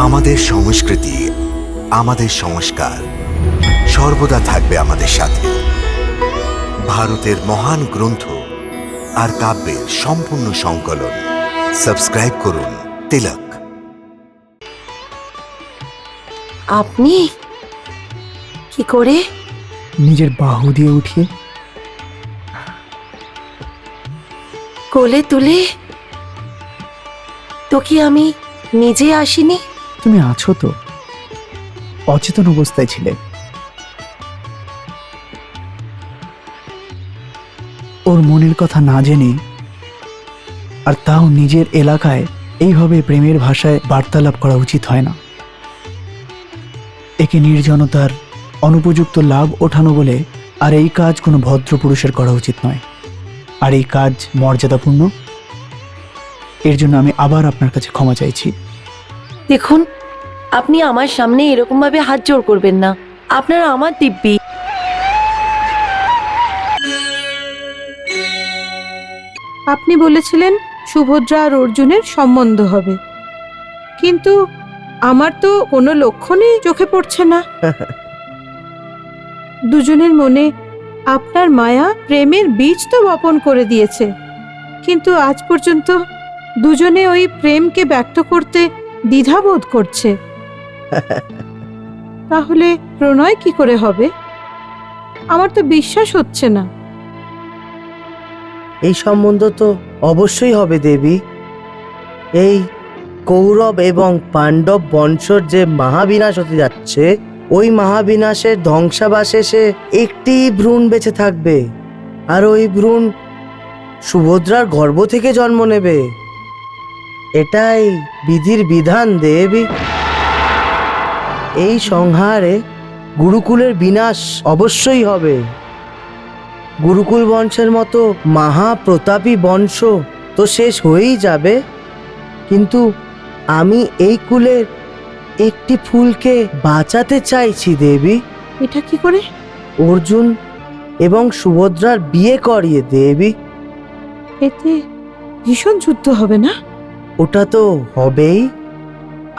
আমাদের সংস্কৃতি, আমাদের সংস্কার সর্বদা থাকবে আমাদের সাথে। ভারতের মহান গ্রন্থ আর কাব্যের সম্পূর্ণ সংকলন। সাবস্ক্রাইব করুন তিলক। আপনি কি করে? নিজের বাহু দিয়ে উঠিয়ে কোলে তুলে? তো কি আমি নিজে আসিনি? তুমি আছো তো, অচেতন অবস্থায় ছিলে। ওর মনের কথা না জেনে, আর তাও নিজের এলাকায় এইভাবে প্রেমের ভাষায় বার্তালাপ করা উচিত হয় না। একে নির্জনতার অনুপযুক্ত লাভ ওঠানো বলে, আর এই কাজ কোনো ভদ্র পুরুষের করা উচিত নয়। আর এই কাজ মর্যাদাপূর্ণ। এর জন্য আমি আবার আপনার কাছে ক্ষমা চাইছি। দেখুন, আপনি আমার সামনে এরকম ভাবে হাত জোড় করবেন না। আপনারা আমার দিব্যি। আপনি বলেছিলেন সুভদ্রা আর অর্জুনের সম্বন্ধ হবে, কিন্তু আমার তো কোনো লক্ষণই চোখে পড়ছে না। দুজনের মনে আপনার মায়া প্রেমের বীজ তো বপন করে দিয়েছে, কিন্তু আজ পর্যন্ত দুজনে ওই প্রেমকে ব্যক্ত করতে দ্বিধাবোধ করছে। তাহলে প্রণয় কি করে হবে? আমার তো বিশ্বাস হচ্ছে না। এই সম্বন্ধ তো অবশ্যই হবে দেবী। এই কৌরব এবং পাণ্ডব বংশর যে মহাবিনাশ হতে যাচ্ছে, ওই মহাবিনাশের ধ্বংসাবশেষে একটি ভ্রূণ বেঁচে থাকবে, আর ওই ভ্রূণ সুভদ্রার গর্ভ থেকে জন্ম নেবে। এটাই বিধির বিধান দেবী। এই সংহারে গুরুকুলের বিনাশ অবশ্যই হবে। গুরুকুল বংশের মতো মহাপ্রতাপী বংশ তো শেষ হয়েই যাবে, কিন্তু আমি এই কুলের একটি ফুলকে বাঁচাতে চাইছি দেবী। এটা কি করে? অর্জুন এবং সুভদ্রার বিয়ে করিয়ে দেবী। এতে ভীষণ যুদ্ধ হবে না? ওটা তো হবেই।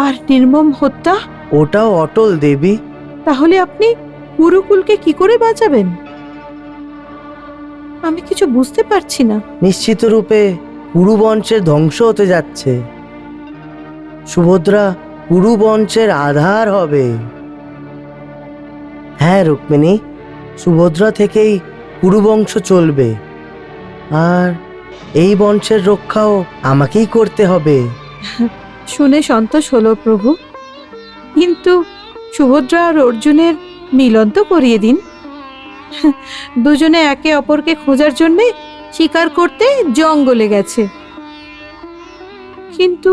আর নির্মম হত্যা? ওটাও অটল দেবী। তাহলে আপনি গুরুকুলকে কি করে বাঁচাবেন? আমি কিছু বুঝতে পারছি না। নিশ্চিত রূপে কুরু বংশের ধ্বংস হতে যাচ্ছে। সুভদ্রা কুরু বংশের আধার হবে। হ্যাঁ রুক্মিণী, সুভদ্রা থেকেই কুরু বংশ চলবে, আর এই বংশের রক্ষাও আমাকেই করতে হবে। শুনে সন্তোষ হলো প্রভু, কিন্তু সুভদ্রা আর অর্জুনের মিলন তো করিয়ে দিন। দুজনে একে অপরকে খোঁজার জন্যে শিকার করতে জঙ্গলে গেছে, কিন্তু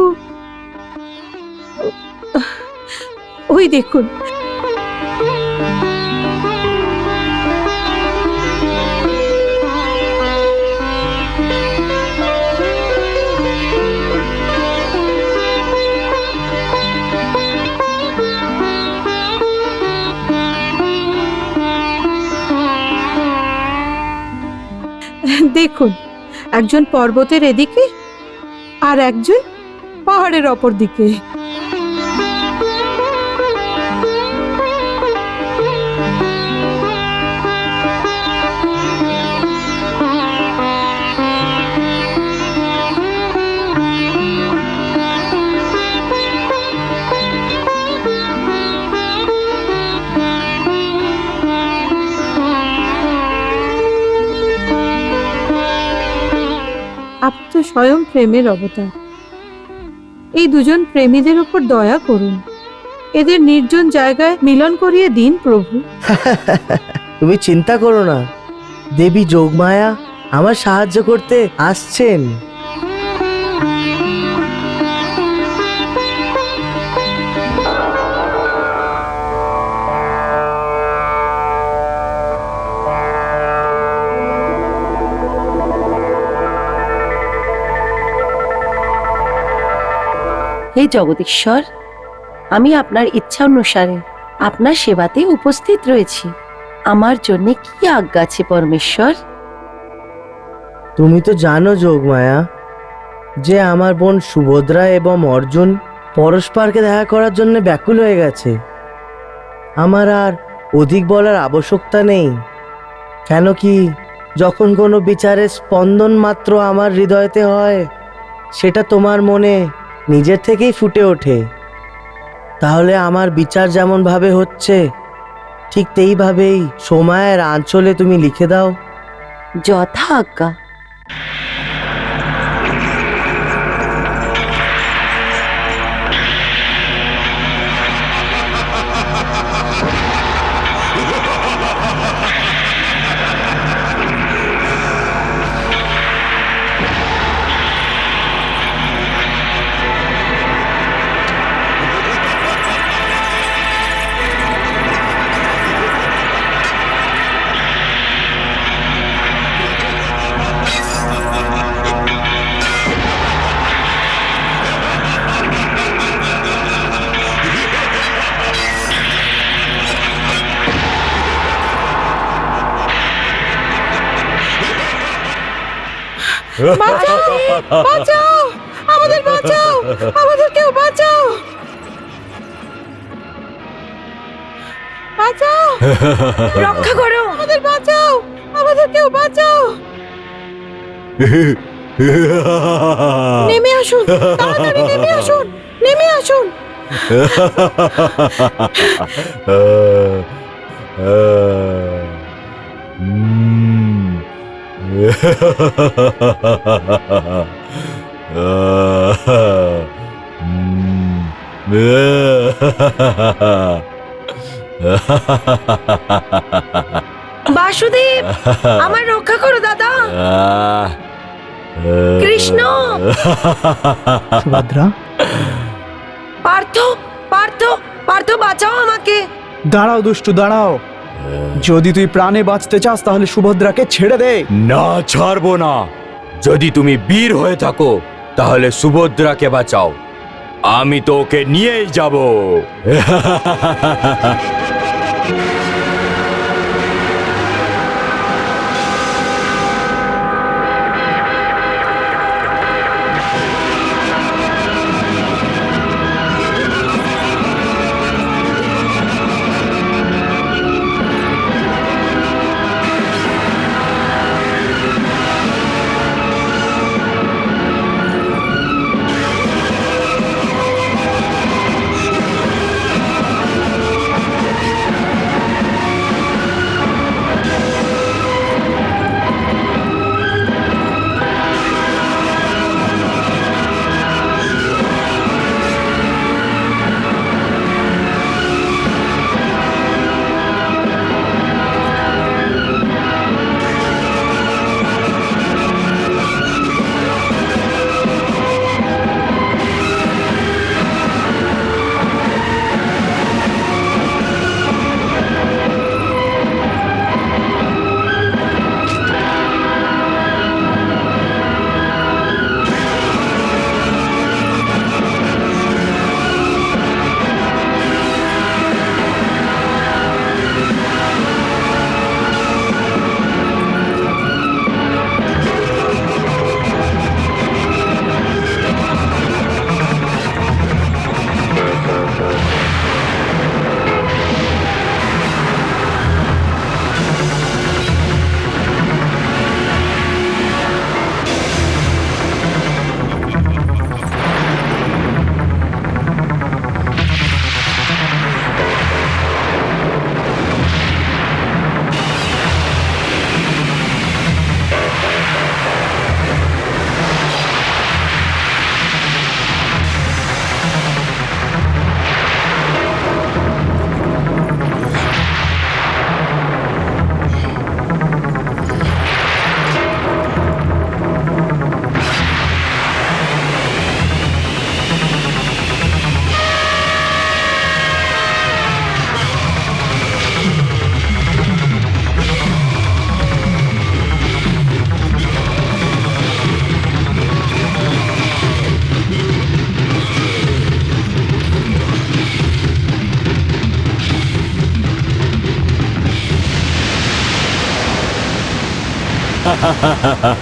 ওই দেখুন, দেখুন, একজন পর্বতের এদিকে আর একজন পাহাড়ের অপর দিকে। আপনি তো স্বয়ং প্রেমের অবতার। এই দুজন প্রেমীদের উপর দয়া করুন, এদের নির্জন জায়গায় মিলন করিয়ে দিন প্রভু। তুমি চিন্তা করো না, দেবী যোগমায়া আমার সাহায্য করতে আসছেন। হে জগদীশ্বর, আমি আপনার ইচ্ছা অনুসারে আপনার সেবাতে উপস্থিত রয়েছি। আমার জন্য কি আজ্ঞা আছে পরমেশ্বর? তুমি তো জানো যোগমায়া যে আমার বোন সুভদ্রা এবং অর্জুন পরস্পরকে দেখা করার জন্য ব্যাকুল হয়ে গেছে। আমার আর অধিক বলার আবশ্যকতা নেই। কেন কি যখন কোনো বিচারের স্পন্দন মাত্র আমার হৃদয়তে হয়, সেটা তোমার মনে নিজের থেকেই ফুটে ওঠে। তাহলে আমার বিচার যেমনভাবে হচ্ছে ঠিক তেইভাবেই সময়ের আঁচলে তুমি লিখে দাও। যথা আজ্ঞা। বাঁচাও, বাঁচাও, আমাদের বাঁচাও, আমাদের কেউ বাঁচাও, বাঁচাও, রক্ষা করো। আমাদের বাঁচাও, আমাদের কেউ বাঁচাও। নেমে আসুন, তাড়াতাড়ি নেমে আসুন, নেমে আসুন। বাসুদেব, আমার রক্ষা করো দাদা। কৃষ্ণ, সুভদ্রা, পার্থ, পার্থ, পার্থ, বাঁচাও আমাকে। দাঁড়াও দুষ্টু, দাঁড়াও। যদি তুই প্রাণে বাঁচতে চাস তাহলে সুভদ্রাকে ছেড়ে দে। না, ছাড়বো না। যদি তুমি বীর হয়ে থাকো তাহলে সুভদ্রাকে বাঁচাও, আমি তো ওকে নিয়েই যাব।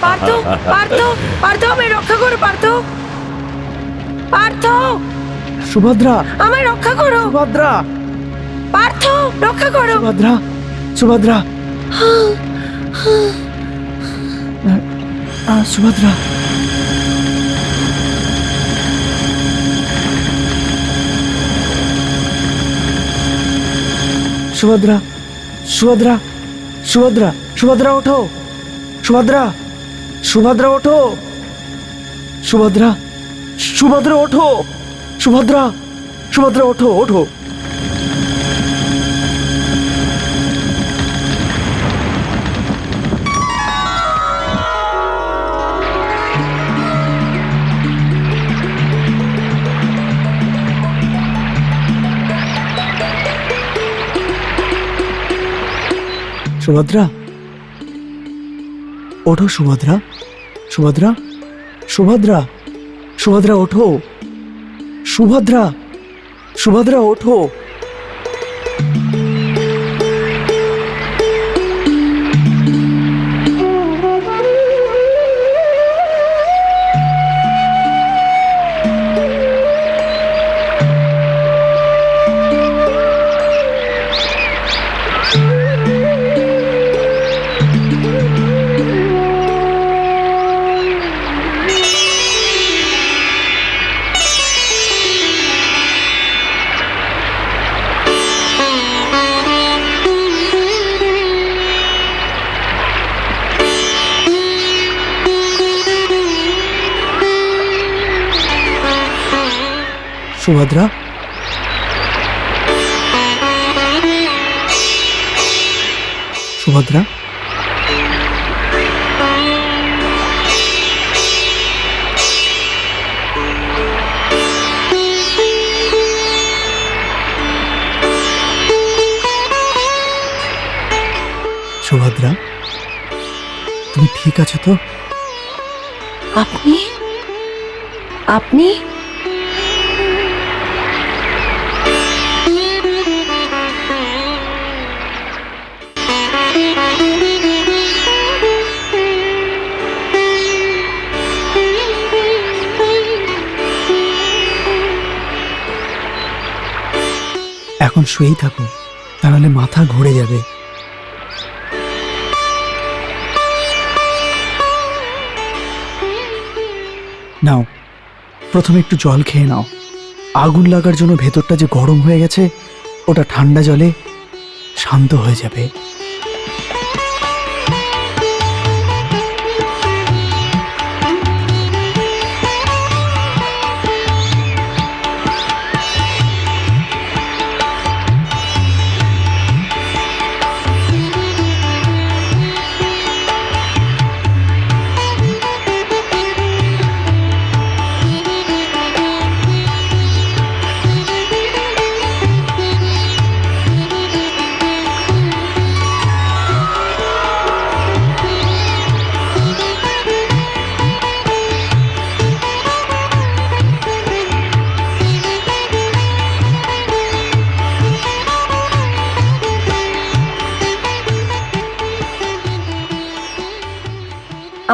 পার্থ, পার্থ, পার্থ, আমায় রক্ষা করো পার্থ, পার্থ। সুভদ্রা, আমায় রক্ষা করো। সুভদ্রা, পার্থ, রক্ষা করো। সুভদ্রা, সুভদ্রা, সুভদ্রা। সুভদ্রা, সুভদ্রা, সুভদ্রা, সুভদ্রা ওঠো। সুভদ্রা, সুভদ্রা ওঠো। সুভদ্রা, সুভদ্রা ওঠো। সুভদ্রা, সুভদ্রা ওঠো, ওঠো। সুভদ্রা, ওঠো। সুভদ্রা, সুভদ্রা, সুভদ্রা, সুভদ্রা ওঠো। সুভদ্রা, সুভদ্রা ওঠো। সুভদ্রা, সুভদ্রা, সুভদ্রা, তুমি ঠিক আছো তো? আপনি আপনি এখন শুয়েই থাকো, তাহলে মাথা ঘুরে যাবে। নাও, প্রথমে একটু জল খেয়ে নাও। আগুন লাগার জন্য ভেতরটা যে গরম হয়ে গেছে, ওটা ঠান্ডা জলে শান্ত হয়ে যাবে।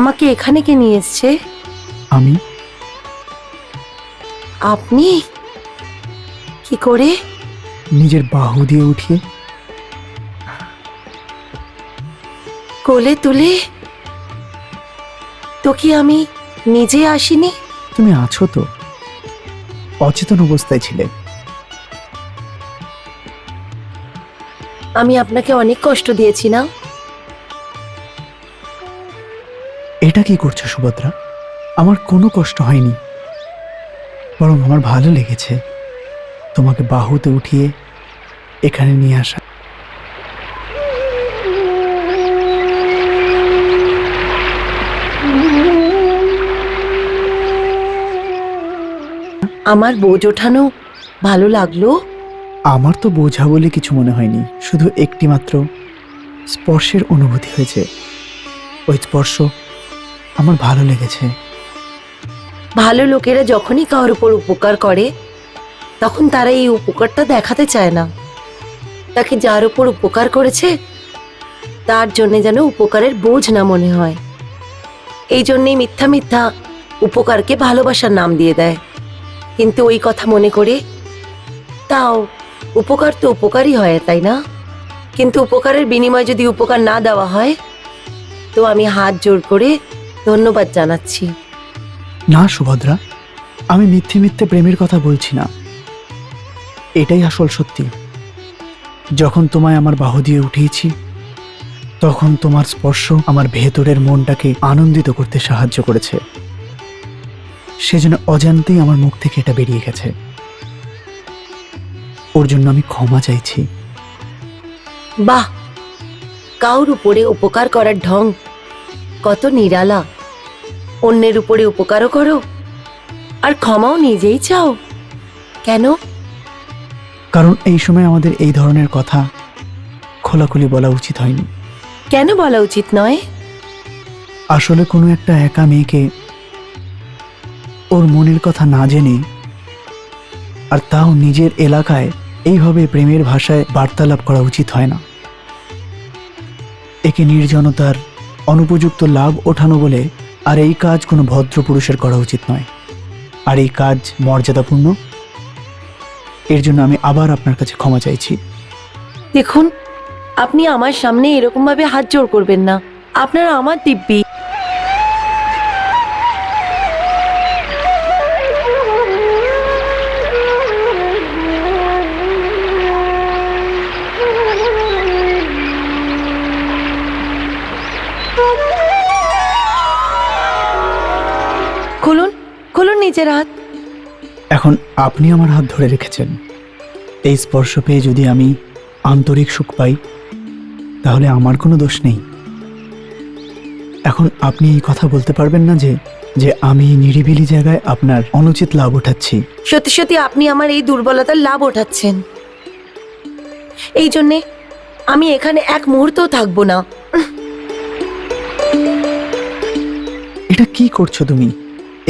আমাকে এখানে কে নিয়ে এসছে? আমি আপনি? কি করে? নিজের বাহু দিয়ে উঠিয়ে। কোলে তুলে? তো কি আমি নিজে আসিনি? তুমি আছো তো, অচেতন অবস্থায় ছিলে। আমি আপনাকে অনেক কষ্ট দিয়েছি না? এটা কি করছো সুভদ্রা? আমার কোনো কষ্ট হয়নি, বরং আমার ভালো লেগেছে তোমাকে বাহুতে উঠিয়ে এখানে নিয়ে আসা। আমার বোঝ ওঠানো ভালো লাগলো? আমার তো বোঝা বলে কিছু মনে হয়নি, শুধু একটি মাত্র স্পর্শের অনুভূতি হয়েছে। ওই স্পর্শ আমার ভালো লেগেছে। ভালো লোকেরা যখনই কারোর উপর উপকার করে, তখন তারা এই উপকারটা দেখাতে চায় না। তাকে যার উপর উপকার করেছে তার জন্য যেন উপকারের বোঝ না মনে হয়। এই জন্যই মিথ্যা মিথ্যা উপকারকে ভালোবাসার নাম দিয়ে দেয়। কিন্তু ওই কথা মনে করে তাও উপকার তো উপকারই হয়, তাই না? কিন্তু উপকারের বিনিময়ে যদি উপকার না দেওয়া হয় তো আমি হাত জোর করে ধন্যবাদ জানাচ্ছি। না সুভদ্রা, আমি মিথ্যে মিথ্যে প্রেমের কথা বলছি না, এটাই আসল সত্যি। যখন তোমায় আমার বাহু দিয়ে উঠিয়েছি তখন তোমার স্পর্শ আমার ভেতরের মনটাকে আনন্দিত করতে সাহায্য করেছে, সেজন্য অজান্তেই আমার মুখ থেকে এটা বেরিয়ে গেছে। ওর জন্য আমি ক্ষমা চাইছি। বাহ, কাউর উপরে উপকার করার ঢং কত নিরালা। অন্যের উপরে উপকারও করো আর ক্ষমাও নিজেই চাও। কেন? কারণ এই সময় আমাদের এই ধরনের কথা খোলাখুলি বলা উচিত হয়নি। কেন বলা উচিত নয়? আসলে কোনো একটা একা মেয়েকে ওর মনের কথা না জেনে, আর তাও নিজের এলাকায়, এইভাবে প্রেমের ভাষায় বার্তালাপ করা উচিত হয় না। একে নির্জনতার অনুপযুক্ত লাভ ওঠানো বলে, আর এই কাজ কোনো ভদ্র পুরুষের করা উচিত নয়। আর এই কাজ মর্যাদাপূর্ণ, এর জন্য আমি আবার আপনার কাছে ক্ষমা চাইছি। দেখুন, আপনি আমার সামনে এরকম ভাবে হাত জোড় করবেন না। আপনারা আমার দিব্যি। খুলুন, খুলুন নিজের হাত। এখন আপনি আমার হাত ধরে রেখেছেন, এই স্পর্শ পেয়ে যদি আমি আন্তরিক সুখ পাই তাহলে আমার কোনো দোষ নেই। এখন আপনি এই কথা বলতে পারবেন না যে যে আমি নিরিবিলি জায়গায় আপনার অনুচিত লাভ উঠাচ্ছি। সত্যি সত্যি আপনি আমার এই দুর্বলতার লাভ ওঠাচ্ছেন। এই জন্যে আমি এখানে এক মুহূর্তও থাকবো না। এটা কি করছো তুমি?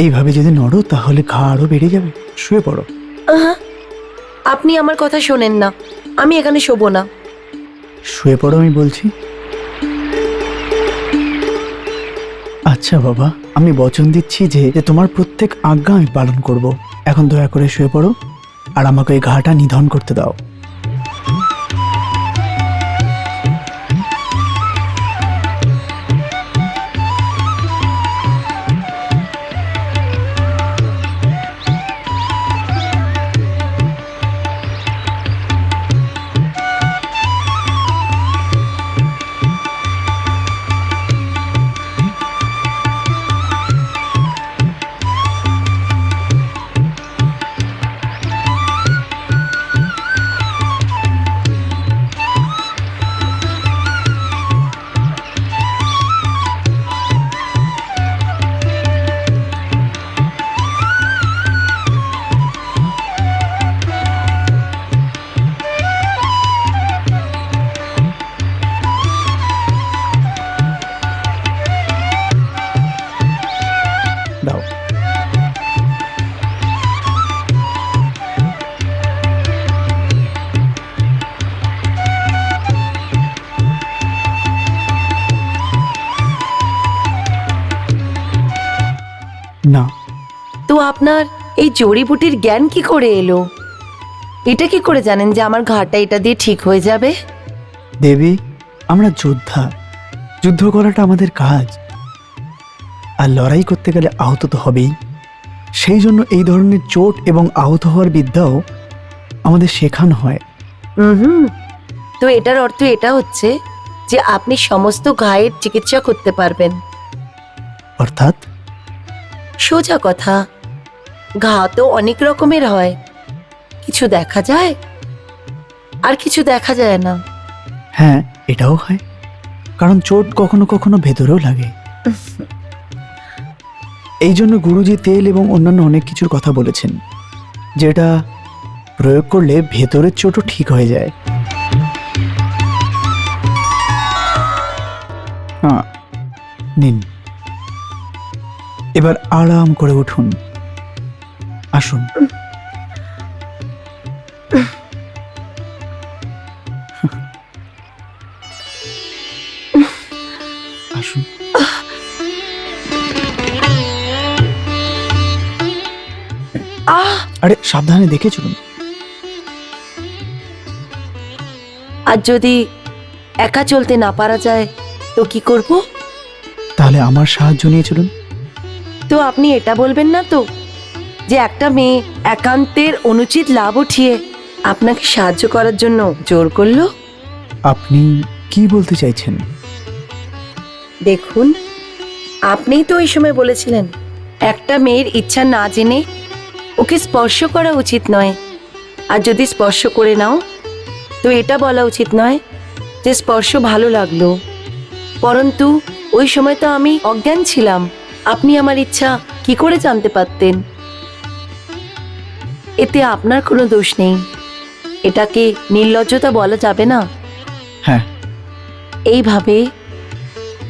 এইভাবে যদি নড়ো তাহলে ঘা আরো বেড়ে যাবে। শুয়ে পড়ো। আহা, আপনি আমার কথা শোনেন না। আমি এখানে শোবো না। শুয়ে পড়ো আমি বলছি। আচ্ছা বাবা, আমি বচন দিচ্ছি যে যে তোমার প্রত্যেক আজ্ঞা আমি পালন করব। এখন দয়া করে শুয়ে পড়ো আর আমাকে এই ঘাটা নিধন করতে দাও। দাও। না, তো আপনার এই জড়িবুটির জ্ঞান কি করে এলো? এটা কি করে জানেন যে আমার ঘাটা এটা দিয়ে ঠিক হয়ে যাবে? দেবী, আমরা যোদ্ধা, যুদ্ধ করাটা আমাদের কাজ, আর লড়াই করতে গেলে আহত তো হবেই। সেই জন্য এই ধরনের চোট এবং আহত হওয়ার বিদ্যাও আমাদের শেখানো হয়। হুম, তো এটার অর্থ এটা হচ্ছে যে আপনি সমস্ত ঘায়ের চিকিৎসা করতে পারবেন। অর্থাৎ সোজা কথা, ঘা তো অনেক রকমের হয়। কিছু দেখা যায় আর কিছু দেখা যায় না। হ্যাঁ, এটাও হয়, কারণ চোট কখনো কখনো ভেতরেও লাগে। এই জন্য গুরুজি তেল এবং অন্যান্য অনেক কিছুর কথা বলেছেন, যেটা প্রয়োগ করলে ভেতরের চোটও ঠিক হয়ে যায়। হ্যাঁ, নিন, এবার আরাম করে উঠুন। আসুন। আসুন। আহ আরে সাবধানে দেখে চলুন। আর যদি একা চলতে না পারা যায় তো কি করব? তাহলে আমার সাহায্য নিয়ে চলুন। তো আপনি এটা বলবেন না তো যে একটা মেয়ে একান্তের অনুচিত লাভ উঠিয়ে আপনাকে সাহায্য করার জন্য জোর করলো? আপনি কি বলতে চাইছেন? দেখুন, আপনিই তো ওই সময় বলেছিলেন একটা মেয়ের ইচ্ছা না জেনে ওকে স্পর্শ করা উচিত নয়, আর যদি স্পর্শ করে নাও তো এটা বলা উচিত নয় যে স্পর্শ ভালো লাগলো। পরন্তু ওই সময় তো আমি অজ্ঞান ছিলাম, আপনি আমার ইচ্ছা কি করে জানতে পারতেন? এতে আপনার কোনো দোষ নেই। এটাকে নির্লজ্জতা বলা যাবে না? হ্যাঁ, এইভাবে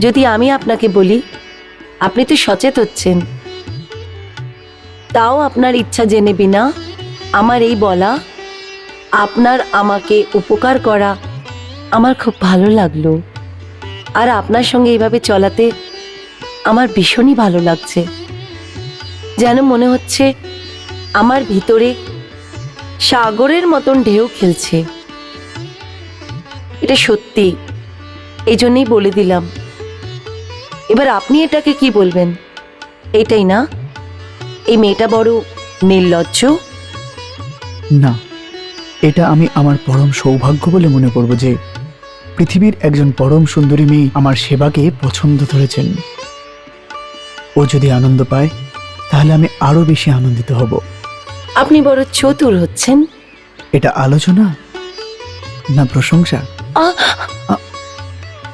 যদি আমি আপনাকে বলি, আপনি তো সচেত হচ্ছেন, তাও আপনার ইচ্ছা জেনে বিনা আমার এই বলা, আপনার আমাকে উপকার করা আমার খুব ভালো লাগলো। আর আপনার সঙ্গে এইভাবে চলাতে আমার ভীষণই ভালো লাগছে। যেন মনে হচ্ছে আমার ভিতরে সাগরের মতন ঢেউ খেলছে। এটা সত্যি, এই জন্যই বলে দিলাম। এবার আপনি এটাকে কি বলবেন? এইটাই না, এই মেয়েটা বড় নির্লজ্জ? না, এটা আমি আমার পরম সৌভাগ্য বলে মনে করব যে পৃথিবীর একজন পরম সুন্দরী মেয়ে আমার সেবাকে পছন্দ ধরেছেন। ও যদি আনন্দ পায় তাহলে আমি আরো বেশি আনন্দিত হব। আপনি বড় চতুর হচ্ছেন। এটা আলোচনা না প্রশংসা? আহ!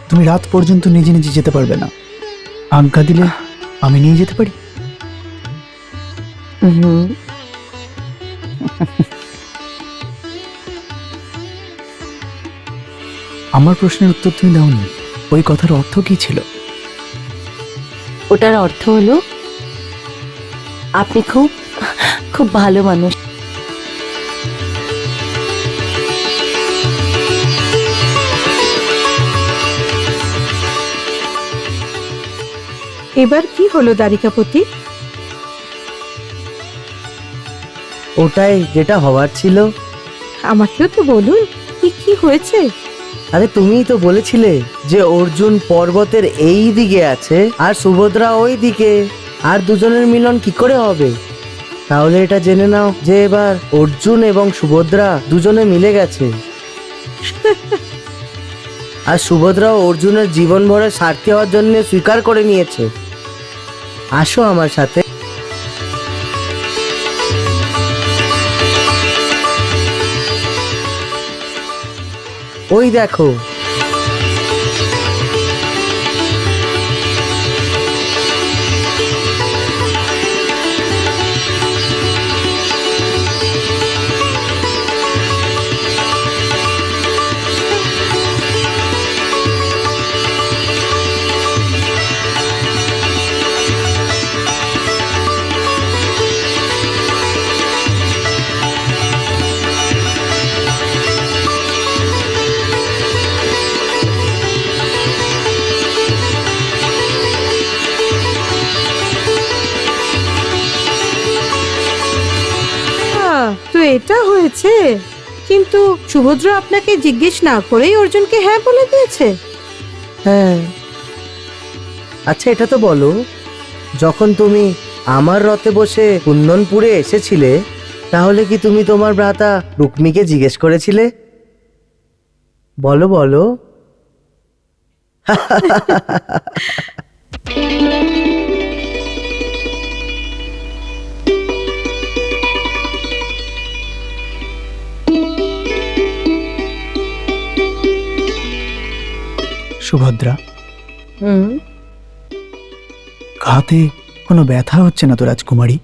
তুমি রাত পর্যন্ত নিজে নিজে যেতে পারবে না, আজ্ঞা দিলে আমি নিয়ে যেতে পারি। হুম, আমার প্রশ্নের উত্তর তুমি দাওনি। ওই কথার অর্থ কি ছিল? ওটার অর্থ হলো আপনি খুব খুব ভালো মানুষ। এবার কি হলো দ্বারিকাপতি? ওটাই যেটা হওয়ার ছিল। আমাকেও তো বলুন, কি কি হয়েছে? আরে তুমিই তো বলেছিলে যে অর্জুন পর্বতের এই দিকে আছে আর সুভদ্রা ওই দিকে, আর দুজনের মিলন কি করে হবে? তাহলে এটা জেনে নাও যে এবার অর্জুন এবং সুভদ্রা দুজনে মিলে গেছে। আর সুভদ্রা অর্জুনের জীবন ভরে সারথি হওয়ার জন্য স্বীকার করে নিয়েছে। আসো আমার সাথে। ওই দেখো, তো এটা হয়েছে, কিন্তু সুভদ্রা আপনাকে জিজ্ঞেস না করেই অর্জুনকে হ্যাঁ বলে দিয়েছে। হ্যাঁ। আচ্ছা এটা তো বলো, যখন তুমি আমার রথে বসে কুন্দনপুরে এসেছিলে তাহলে কি তুমি তোমার ভ্রাতা রুক্মিকে জিজ্ঞেস করেছিলে? বলো বলো। সুভদ্রা, হুম, ঘাতে কোনো ব্যথা হচ্ছে না তো রাজকুমারী?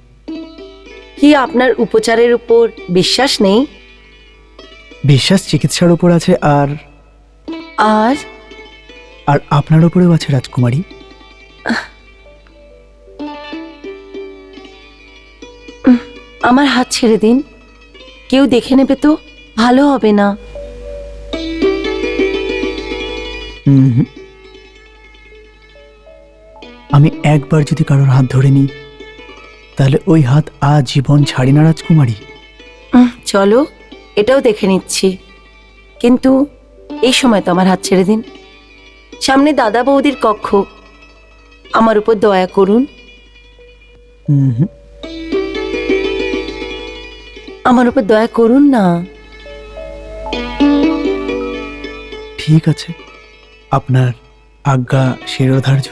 কি আপনার উপচারের উপর বিশ্বাস নেই? বিশ্বাস চিকিৎসার উপর আছে, আর আর আর আপনার উপরেও আছে রাজকুমারী। আমার হাত ছেড়ে দিন, কেউ দেখে নেবে তো ভালো হবে না। হুম, আমি একবার যদি কারোর হাত ধরে নিই তাহলে ওই হাত আজীবন ছাড়ি না রাজকুমারী। চলো এটাও দেখে নিচ্ছি, কিন্তু এই সময় তো আমার হাত ছেড়ে দিন। সামনে দাদা বৌদির কক্ষ, আমার উপর দয়া করুন, হুম, আমার উপর দয়া করুন না। ঠিক আছে, আপনার আজ্ঞা শিরোধার্য।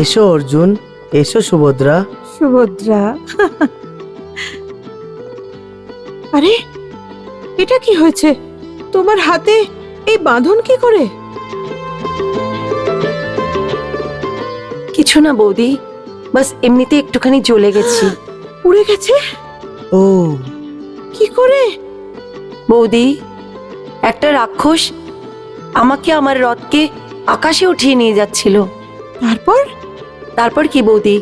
এসো অর্জুন, এসো সুভদ্রা। সুভদ্রা, আরে এটা কি হয়েছে? তোমার হাতে এই বাঁধন কি করে? কিছু না বৌদি, বাস এমনিতে একটুখানি জ্বলে গেছি। উড়ে গেছে? ও, কি করে? বৌদি, একটা রাক্ষস আমাকে আমার রথকে আকাশে উঠিয়ে নিয়ে যাচ্ছিল। তারপর? তারপর কি বৌদি,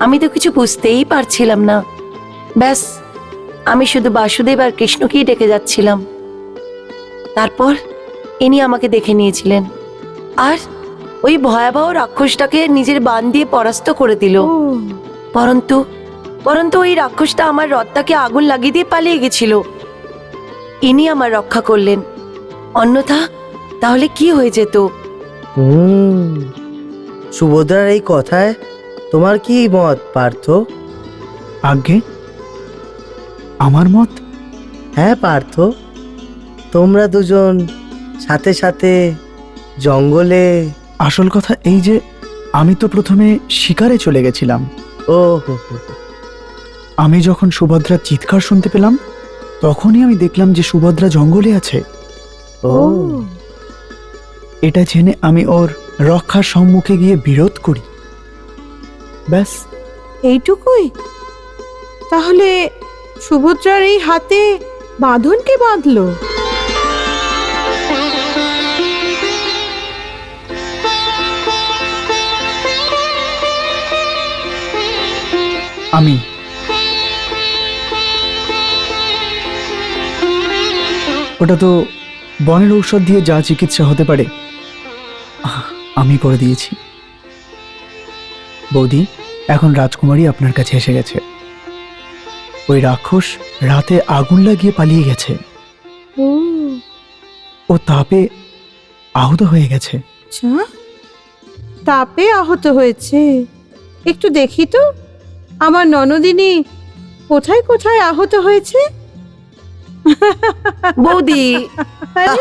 আমি তো কিছু বুঝতেই পারছিলাম না। ব্যাস আমি শুধু বাসুদেব আর কৃষ্ণকেই ডেকে যাচ্ছিলাম। তারপর ইনি আমাকে দেখে নিয়েছিলেন আর ওই ভয়াবহ রাক্ষসটাকে নিজের বান দিয়ে পরাস্ত করে দিল। ও, পরন্তু পরন্তু ওই রাক্ষসটা আমার রথটাকে আগুন লাগিয়ে দিয়ে পালিয়ে গেছিল। ইনি আমার রক্ষা করলেন, অন্যথা তাহলে কি হয়ে যেত? সুভদ্রার এই কথায় তোমার কি মত পার্থ? আজ্ঞে, আমার মত? হ্যাঁ পার্থ, তোমরা দুজন সাথে সাথে জঙ্গলে। আসল কথা এই যে আমি তো প্রথমে শিকারে চলে গেছিলাম। ও হো হো। আমি যখন সুভদ্রার চিৎকার শুনতে পেলাম, তখনই আমি দেখলাম যে সুভদ্রা জঙ্গলে আছে। ও, এটা জেনে আমি ওর রক্ষার সম্মুখে গিয়ে বিরোধ করি। ব্যাস। এইটুকুই? তাহলে সুভদ্রার এই হাতে বাঁধন কে বাঁধলো? আমি ওটা তো বনের ঔষধ দিয়ে যা চিকিৎসা হতে পারে আমি করে দিয়েছি। বৌদি, এখন রাজকুমারী আপনার কাছে এসে গেছে। ওই রাক্ষস রাতে আগুন লাগিয়ে পালিয়ে গেছে। ও ও তাপে আহত হয়ে গেছে। আচ্ছা, তাপে আহত হয়েছে। একটু দেখি তো আমার ননদিনী কোথায় কোথায় আহত হয়েছে। বৌদি, আরে